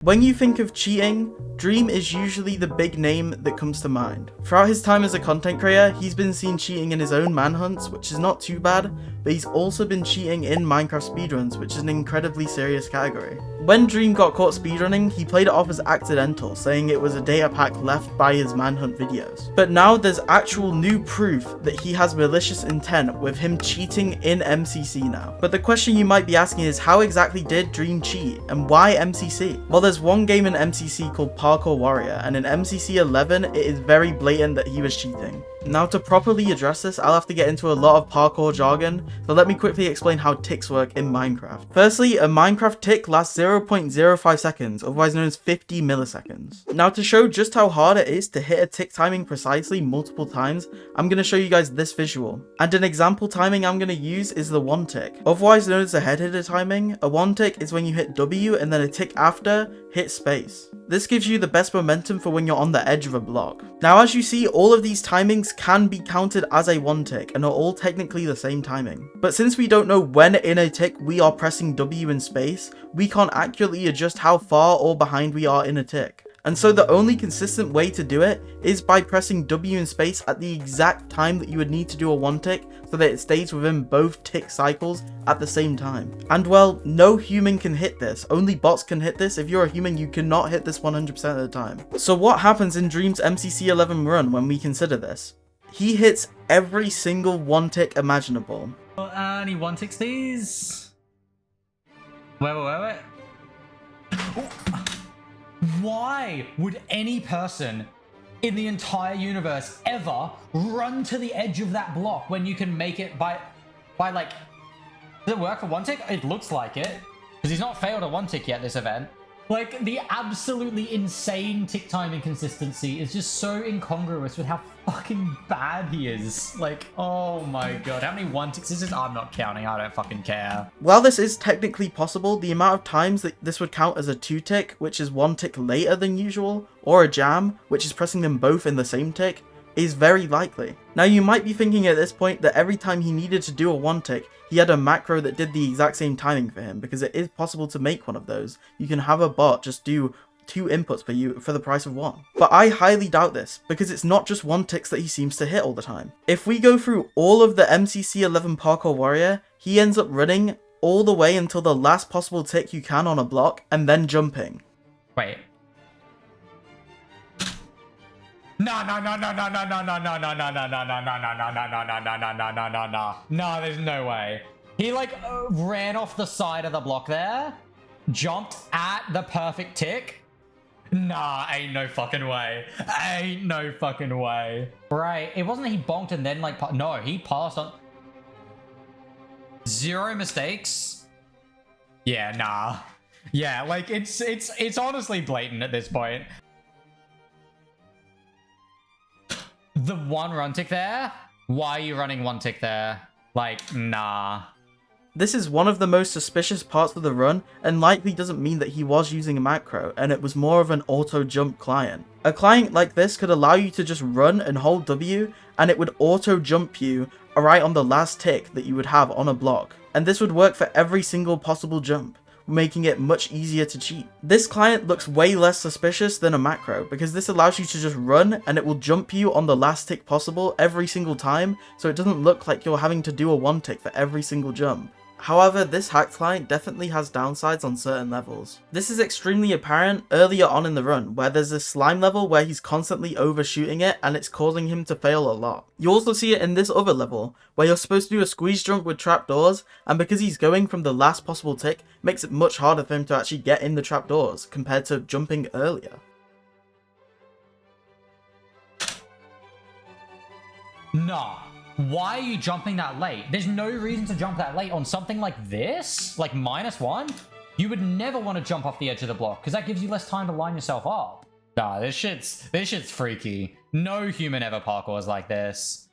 When you think of cheating, Dream is usually the big name that comes to mind. Throughout his time as a content creator, he's been seen cheating in his own manhunts, which is not too bad, but he's also been cheating in Minecraft speedruns, which is an incredibly serious category. When Dream got caught speedrunning, he played it off as accidental, saying it was a data pack left by his manhunt videos. But now there's actual new proof that he has malicious intent with him cheating in MCC now. But the question you might be asking is, how exactly did Dream cheat, and why MCC? Well, there's one game in MCC called Parkour Warrior, and in MCC 11 it is very blatant that he was cheating. Now, to properly address this, I'll have to get into a lot of parkour jargon, so let me quickly explain how ticks work in Minecraft. Firstly, a Minecraft tick lasts 0.05 seconds, otherwise known as 50 milliseconds. Now, to show just how hard it is to hit a tick timing precisely multiple times, I'm going to show you guys this visual. And an example timing I'm going to use is the 1 tick. Otherwise known as the head hitter timing, a 1 tick is when you hit W and then a tick after, hit space. This gives you the best momentum for when you're on the edge of a block. Now, as you see, all of these timings can be counted as a 1 tick and are all technically the same timing. But since we don't know when in a tick we are pressing W in space, we can't accurately adjust how far or behind we are in a tick. And so the only consistent way to do it is by pressing W in space at the exact time that you would need to do a 1 tick so that it stays within both tick cycles at the same time. And well, no human can hit this, only bots can hit this. If you're a human, you cannot hit this 100% of the time. So what happens in Dream's MCC 11 run when we consider this? He hits every single 1 tick imaginable. Any 1 ticks these? Wait. Why would any person in the entire universe ever run to the edge of that block when you can make it by like, does it work for 1 tick? It looks like it, because he's not failed a 1 tick yet this event. Like, the absolutely insane tick time inconsistency is just so incongruous with how fucking bad he is. Like, oh my god, how many 1 ticks is this? I'm not counting, I don't fucking care. While this is technically possible, the amount of times that this would count as a 2 tick, which is 1 tick later than usual, or a jam, which is pressing them both in the same tick, is very likely. Now, you might be thinking at this point that every time he needed to do a 1 tick, he had a macro that did the exact same timing for him, because it is possible to make one of those. You can have a bot just do 2 inputs for you for the price of 1. But I highly doubt this, because it's not just 1 ticks that he seems to hit all the time. If we go through all of the MCC 11 Parkour Warrior, he ends up running all the way until the last possible tick you can on a block, and then jumping. Wait. No, there's no way. He like ran off the side of the block there, jumped at the perfect tick. Nah, ain't no fucking way. Ain't no fucking way. Right, it wasn't that he bonked and then like, no, he passed on. 0 mistakes. Yeah, nah. Yeah, like it's honestly blatant at this point. The 1 run tick there? Why are you running 1 tick there? Like, nah. This is one of the most suspicious parts of the run, and likely doesn't mean that he was using a macro, and it was more of an auto jump client. A client like this could allow you to just run and hold W, and it would auto jump you right on the last tick that you would have on a block. And this would work for every single possible jump, making it much easier to cheat. This client looks way less suspicious than a macro, because this allows you to just run and it will jump you on the last tick possible every single time, so it doesn't look like you're having to do a 1 tick for every single jump. However, this hacked client definitely has downsides on certain levels. This is extremely apparent earlier on in the run, where there's this slime level where he's constantly overshooting it and it's causing him to fail a lot. You also see it in this other level, where you're supposed to do a squeeze jump with trapdoors, and because he's going from the last possible tick, makes it much harder for him to actually get in the trapdoors compared to jumping earlier. Nah. Why are you jumping that late? There's no reason to jump that late on something like this, like -1. You would never want to jump off the edge of the block, because that gives you less time to line yourself up. Nah, this shit's freaky. No human ever parkours like this.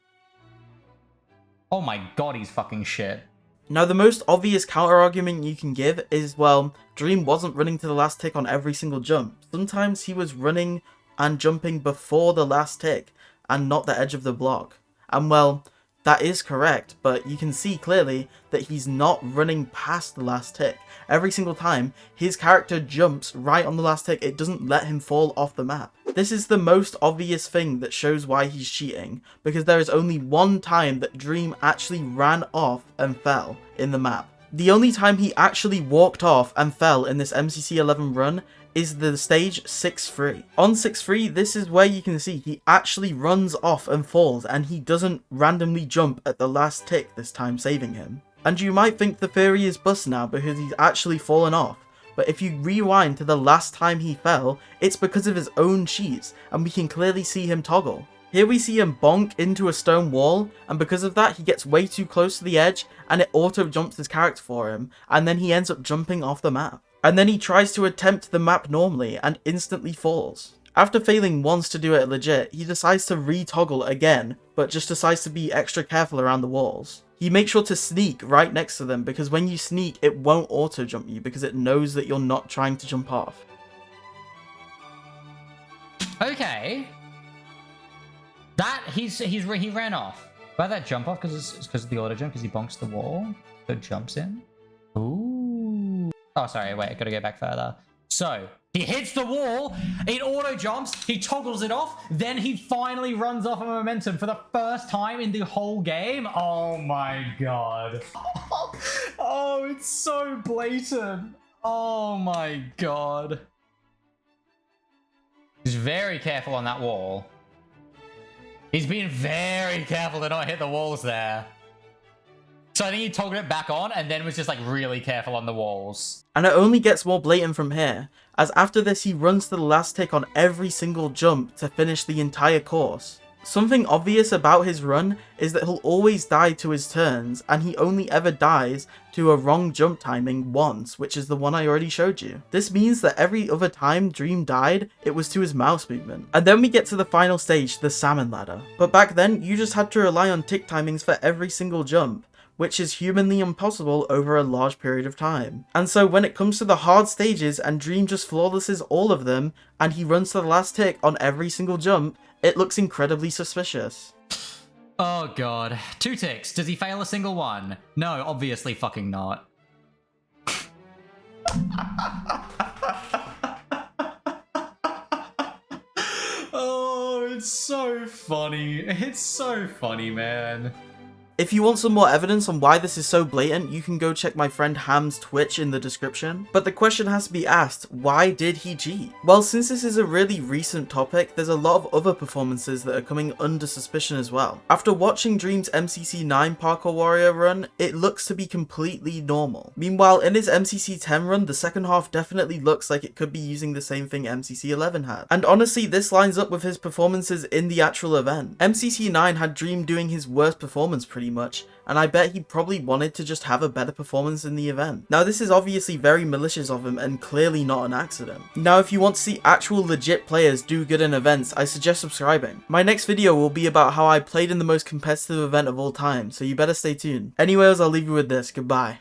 Oh my god, he's fucking shit. Now, the most obvious counter argument you can give is, well, Dream wasn't running to the last tick on every single jump. Sometimes he was running and jumping before the last tick, and not the edge of the block. And well, that is correct, but you can see clearly that he's not running past the last tick. Every single time, his character jumps right on the last tick. It doesn't let him fall off the map. This is the most obvious thing that shows why he's cheating, because there is only one time that Dream actually ran off and fell in the map. The only time he actually walked off and fell in this MCC 11 run is the stage 6-3. On 6-3, this is where you can see he actually runs off and falls, and he doesn't randomly jump at the last tick this time, saving him. And you might think the theory is bust now because he's actually fallen off, but if you rewind to the last time he fell, it's because of his own cheats, and we can clearly see him toggle. Here we see him bonk into a stone wall, and because of that he gets way too close to the edge, and it auto jumps his character for him, and then he ends up jumping off the map. And then he tries to attempt the map normally and instantly falls. After failing once to do it legit, he decides to re-toggle again, but just decides to be extra careful around the walls. He makes sure to sneak right next to them, because when you sneak it won't auto jump you because it knows that you're not trying to jump off. Okay. He ran off. Why that jump off? Because it's because of the auto jump, because he bonks the wall. So it jumps in. Ooh. Oh, sorry, wait, I gotta go back further. So, he hits the wall, it auto jumps, he toggles it off, then he finally runs off of momentum for the first time in the whole game. Oh my god. Oh, it's so blatant. Oh my god. He's very careful on that wall. He's being very careful to not hit the walls there. So I think he toggled it back on and then was just like really careful on the walls. And it only gets more blatant from here, as after this he runs to the last tick on every single jump to finish the entire course. Something obvious about his run is that he'll always die to his turns, and he only ever dies to a wrong jump timing once, which is the one I already showed you. This means that every other time Dream died, it was to his mouse movement. And then we get to the final stage, the salmon ladder. But back then, you just had to rely on tick timings for every single jump, which is humanly impossible over a large period of time. And so when it comes to the hard stages and Dream just flawlesses all of them, and he runs to the last tick on every single jump, it looks incredibly suspicious. Oh god. 2 ticks. Does he fail a single one? No, obviously fucking not. Oh, it's so funny. It's so funny, man. If you want some more evidence on why this is so blatant, you can go check my friend Ham's Twitch in the description. But the question has to be asked, why did he cheat? Well, since this is a really recent topic, there's a lot of other performances that are coming under suspicion as well. After watching Dream's MCC 9 Parkour Warrior run, it looks to be completely normal. Meanwhile, in his MCC 10 run, the second half definitely looks like it could be using the same thing MCC 11 had. And honestly, this lines up with his performances in the actual event. MCC 9 had Dream doing his worst performance pretty much, and I bet he probably wanted to just have a better performance in the event. Now this is obviously very malicious of him and clearly not an accident. Now if you want to see actual legit players do good in events, I suggest subscribing. My next video will be about how I played in the most competitive event of all time, so you better stay tuned. Anyways, I'll leave you with this. Goodbye.